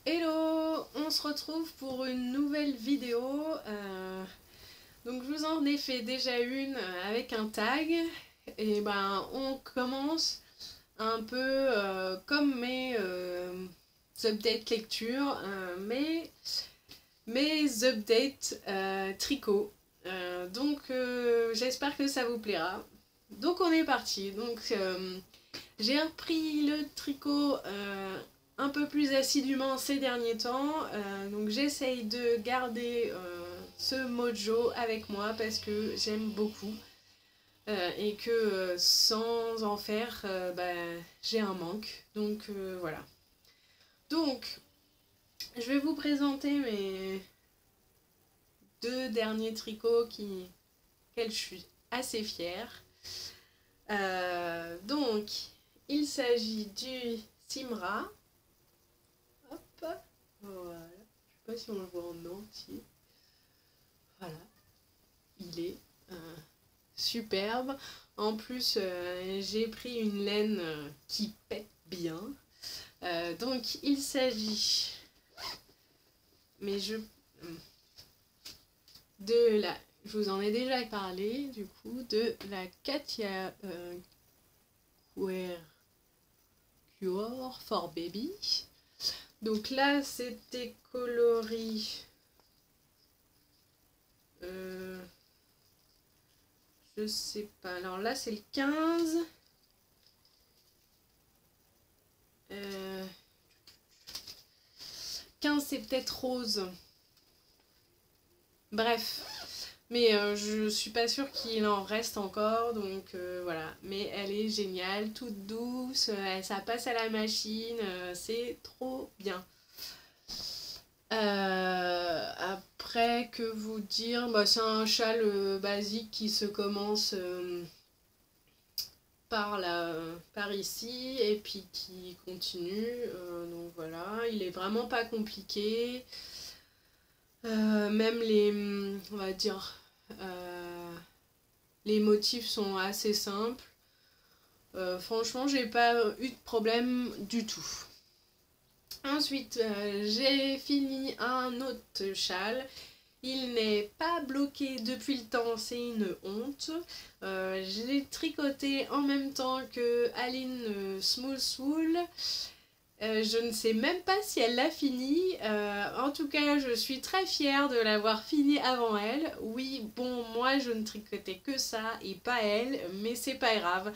Hello, on se retrouve pour une nouvelle vidéo. Donc je vous en ai fait déjà une avec un tag. Et ben on commence un peu comme mes updates lecture, mes updates tricot. J'espère que ça vous plaira. Donc on est parti. J'ai repris le tricot un peu plus assidûment ces derniers temps. Donc j'essaye de garder ce mojo avec moi parce que j'aime beaucoup. Et que sans en faire, j'ai un manque. Voilà. Donc, je vais vous présenter mes deux derniers tricots quels je suis assez fière. Il s'agit du Simra. Hop, voilà. Je sais pas si on le voit en entier. Voilà. Il est superbe. En plus, j'ai pris une laine qui pète bien. Il s'agit, mais je vous en ai déjà parlé, du coup, de la Katia Cure for Baby. Donc là, c'était coloris. Je sais pas. Alors là, c'est le 15. 15, c'est peut-être rose. Bref. Mais je suis pas sûre qu'il en reste encore. Voilà. Mais elle est géniale, toute douce. Ça passe à la machine. C'est trop bien. Après, que vous dire, c'est un châle basique qui se commence par ici et puis qui continue. Donc voilà, il est vraiment pas compliqué. Même on va dire, les motifs sont assez simples. Franchement, j'ai pas eu de problème du tout. Ensuite, j'ai fini un autre châle. Il n'est pas bloqué depuis le temps, c'est une honte. Je l'ai tricoté en même temps que Aline Small Soul. Je ne sais même pas si elle l'a fini. En tout cas, je suis très fière de l'avoir fini avant elle. Oui, bon, moi je ne tricotais que ça et pas elle, mais c'est pas grave.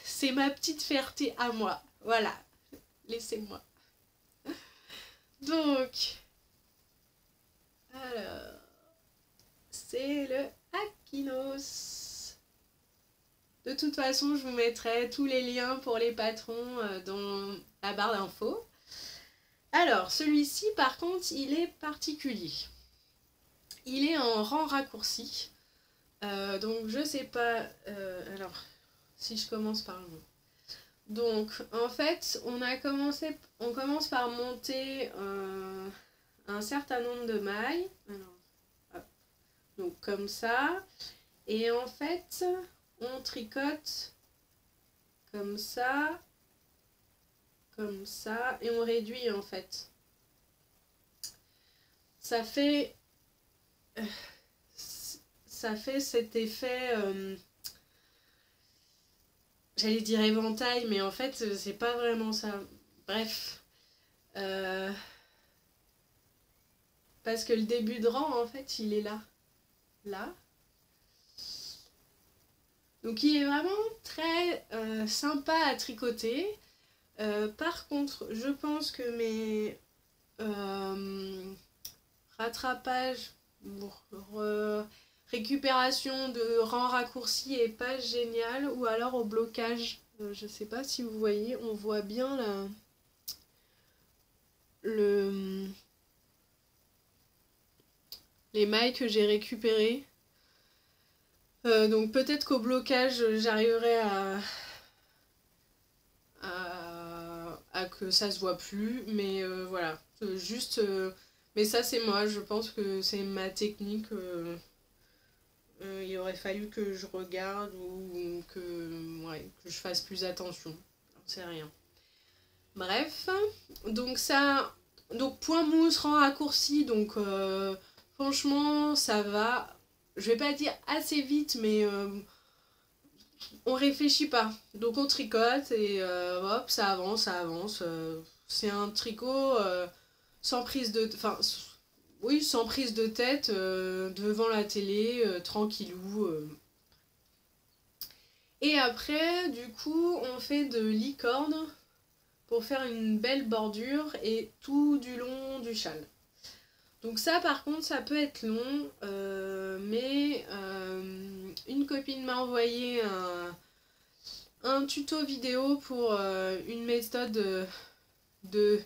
C'est ma petite fierté à moi. Voilà, laissez-moi. Alors, c'est le Akinos. De toute façon, je vous mettrai tous les liens pour les patrons dans la barre d'infos. Alors, celui-ci, par contre, il est particulier. Il est en rang raccourci. Donc, je sais pas... alors, si je commence par le nom. Donc, en fait, on commence par monter un certain nombre de mailles. Alors, hop. Donc, comme ça. Et en fait, on tricote comme ça, et on réduit en fait. Ça fait cet effet, j'allais dire éventail, mais en fait, c'est pas vraiment ça. Bref. Parce que le début de rang, en fait, il est là. Là. Donc il est vraiment très sympa à tricoter. Par contre, je pense que mes rattrapages, récupération de rang raccourci est pas génial, ou alors au blocage. Je sais pas si vous voyez, on voit bien les mailles que j'ai récupérées. Donc peut-être qu'au blocage, j'arriverai à que ça se voit plus, mais voilà. Mais ça c'est moi, je pense que c'est ma technique. Il aurait fallu que je regarde ou que je fasse plus attention. J'en sais rien. Bref, donc ça, donc point mousse, rang raccourci, donc franchement ça va, je vais pas dire assez vite, mais on réfléchit pas. Donc on tricote et hop, ça avance, ça avance. C'est un tricot sans prise de... Enfin, oui, sans prise de tête, devant la télé, tranquillou. Et après, du coup, on fait de licorne pour faire une belle bordure et tout du long du châle. Donc ça par contre ça peut être long, mais une copine m'a envoyé un tuto vidéo pour une méthode de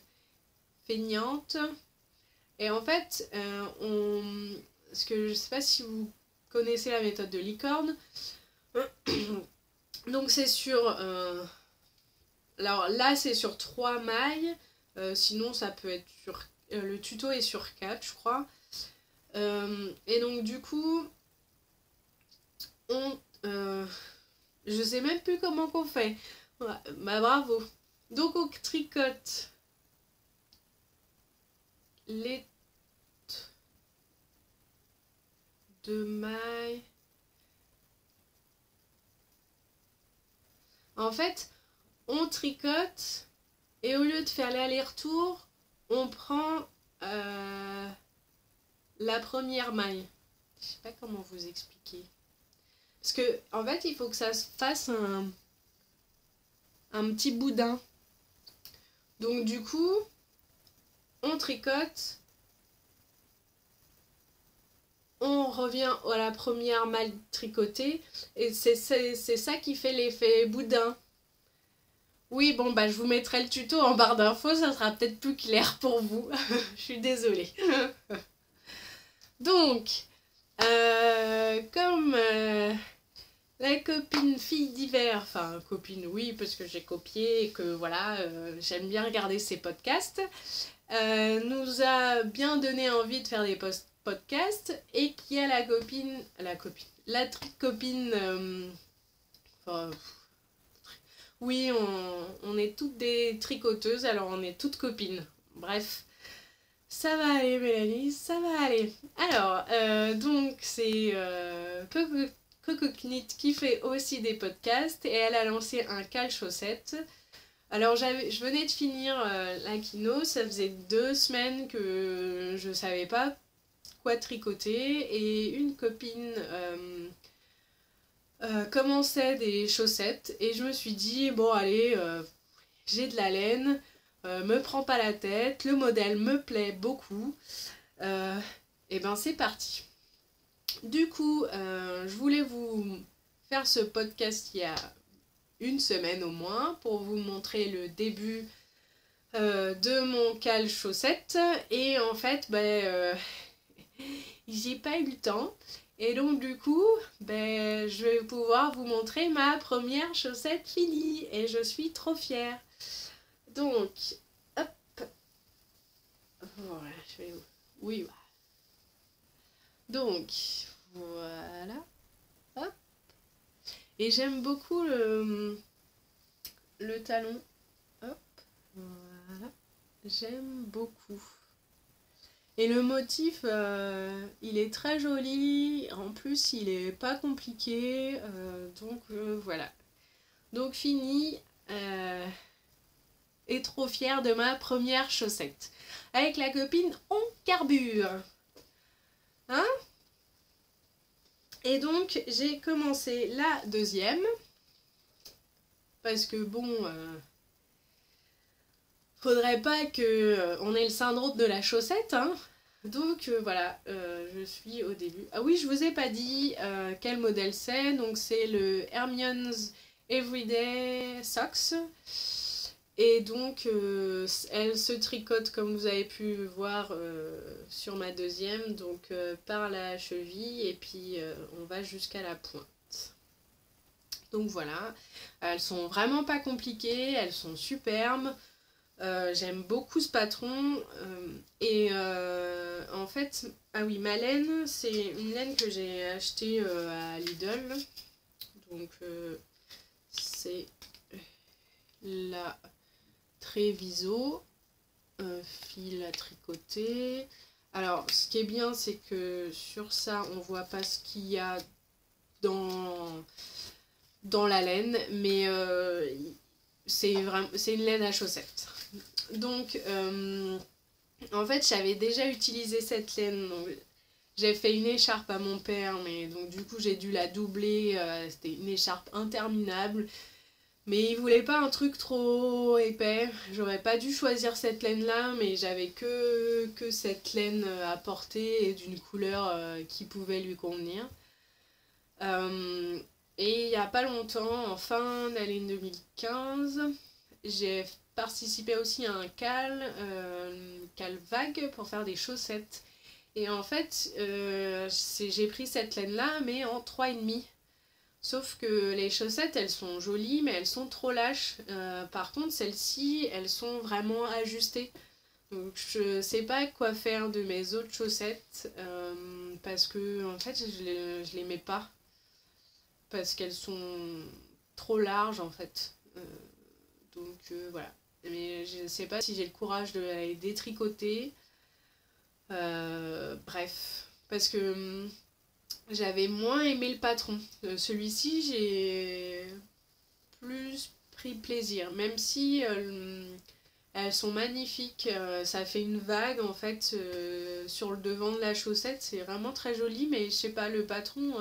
feignante. Et en fait, parce que je sais pas si vous connaissez la méthode de licorne. Donc c'est sur... alors là c'est sur 3 mailles, sinon ça peut être sur... le tuto est sur 4 je crois. Et donc du coup, je sais même plus comment qu'on fait. Ouais, bah bravo. Donc on tricote les 2 mailles. En fait, on tricote et au lieu de faire l'aller-retour, on prend la première maille. Je sais pas comment vous expliquer. Parce que en fait, il faut que ça se fasse un petit boudin. Donc du coup, on tricote, on revient à la première maille tricotée et c'est ça qui fait l'effet boudin. Oui, bon, bah je vous mettrai le tuto en barre d'infos, ça sera peut-être plus clair pour vous. Je suis désolée. Donc, comme la copine fille d'hiver, enfin copine oui parce que j'ai copié et que voilà, j'aime bien regarder ses podcasts, nous a bien donné envie de faire des podcasts et qui a la copine, enfin, oui on est toutes des tricoteuses alors on est toutes copines, bref. Ça va aller Mélanie, ça va aller. Alors, donc c'est Coco Knit qui fait aussi des podcasts et elle a lancé un cale-chaussette. Alors je venais de finir la Kino, ça faisait 2 semaines que je savais pas quoi tricoter et une copine commençait des chaussettes et je me suis dit bon allez, j'ai de la laine, me prends pas la tête, le modèle me plaît beaucoup, et ben c'est parti. Du coup, je voulais vous faire ce podcast il y a 1 semaine au moins pour vous montrer le début de mon cale chaussette et en fait j'ai pas eu le temps et donc du coup je vais pouvoir vous montrer ma première chaussette finie et je suis trop fière. Donc hop, voilà, je vais... Oui, voilà. Donc voilà, hop. Et j'aime beaucoup le talon. Hop, voilà. J'aime beaucoup. Et le motif, il est très joli. En plus, il est pas compliqué. Donc voilà. Donc fini. Et trop fière de ma première chaussette. Avec la copine, on carbure. Hein? Et donc, j'ai commencé la deuxième. Parce que bon, faudrait pas que on ait le syndrome de la chaussette, hein. Donc voilà, je suis au début. Ah oui, je vous ai pas dit quel modèle c'est. Donc c'est le Hermione's Everyday Socks. Et donc elle se tricote comme vous avez pu voir sur ma deuxième, donc par la cheville et puis on va jusqu'à la pointe. Donc voilà, elles sont vraiment pas compliquées, elles sont superbes. J'aime beaucoup ce patron et en fait, ah oui, ma laine, c'est une laine que j'ai achetée à Lidl. Donc c'est la Tréviso, fil à tricoter. Alors ce qui est bien c'est que sur ça on voit pas ce qu'il y a dans la laine, mais c'est une laine à chaussettes. Donc en fait j'avais déjà utilisé cette laine, j'ai fait une écharpe à mon père, mais donc du coup j'ai dû la doubler, c'était une écharpe interminable. Mais il voulait pas un truc trop épais, j'aurais pas dû choisir cette laine là, mais j'avais que cette laine à porter et d'une couleur qui pouvait lui convenir. Et il y a pas longtemps, en fin d'année 2015, j'ai participé aussi à un cal vague pour faire des chaussettes. Et en fait, j'ai pris cette laine là, mais en 3,5. Sauf que les chaussettes, elles sont jolies, mais elles sont trop lâches. Par contre, celles-ci, elles sont vraiment ajustées. Donc, je sais pas quoi faire de mes autres chaussettes, parce que, en fait, je les mets pas. Parce qu'elles sont trop larges, en fait. Voilà. Mais je sais pas si j'ai le courage de les détricoter. Bref. Parce que j'avais moins aimé le patron. Celui-ci, j'ai plus pris plaisir. Même si elles sont magnifiques. Ça fait une vague en fait sur le devant de la chaussette. C'est vraiment très joli. Mais je sais pas, le patron...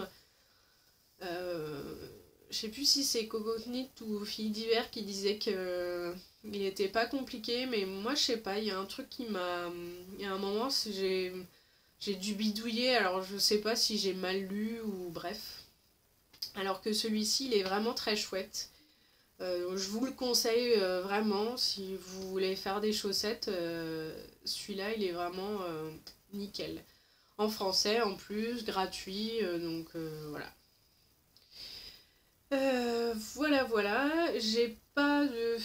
je sais plus si c'est Cocotte ou Fille d'hiver qui disait que il était pas compliqué. Mais moi, je sais pas. Il y a un truc qui m'a... Il y a un moment, j'ai dû bidouiller, alors je sais pas si j'ai mal lu ou bref. Alors que celui-ci, il est vraiment très chouette. Je vous le conseille vraiment si vous voulez faire des chaussettes. Celui-là, il est vraiment nickel. En français en plus, gratuit, donc voilà. Voilà. J'ai pas de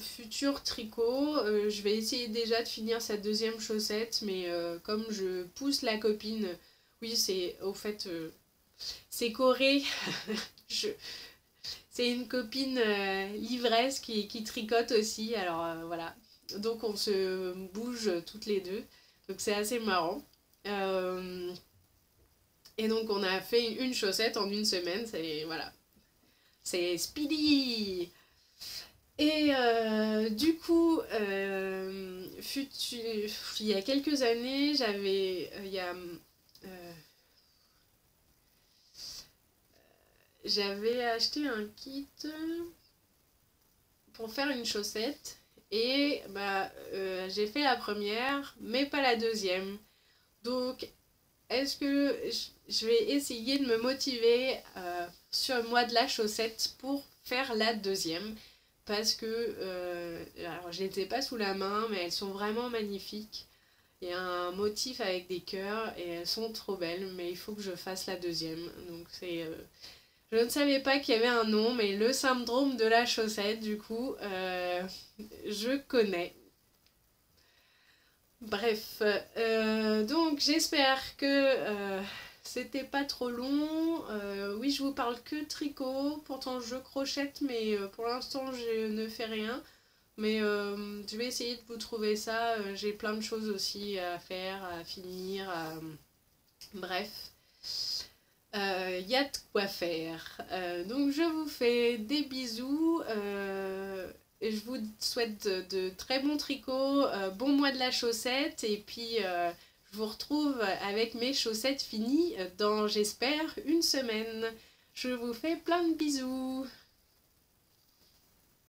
futur tricot, je vais essayer déjà de finir cette deuxième chaussette, mais comme je pousse la copine, oui c'est au fait c'est Corée, c'est une copine livresse qui tricote aussi, alors voilà, donc on se bouge toutes les deux, donc c'est assez marrant. Et donc on a fait une chaussette en une semaine, voilà, c'est speedy. Et du coup, il y a quelques années, j'avais acheté un kit pour faire une chaussette et j'ai fait la première, mais pas la deuxième. Donc, est-ce que je vais essayer de me motiver sur le mois de la chaussette pour faire la deuxième? Parce que, alors je les ai pas sous la main, mais elles sont vraiment magnifiques. Il y a un motif avec des cœurs et elles sont trop belles, mais il faut que je fasse la deuxième. Donc je ne savais pas qu'il y avait un nom, mais le syndrome de la chaussette, du coup, je connais. Bref, donc j'espère que c'était pas trop long. Oui, je vous parle que tricot, pourtant je crochette, mais pour l'instant je ne fais rien. Mais je vais essayer de vous trouver ça. J'ai plein de choses aussi à faire, à finir. Bref, y a de quoi faire. Donc je vous fais des bisous. Et je vous souhaite de très bons tricots, bon mois de la chaussette, et puis je vous retrouve avec mes chaussettes finies dans, j'espère, une semaine. Je vous fais plein de bisous.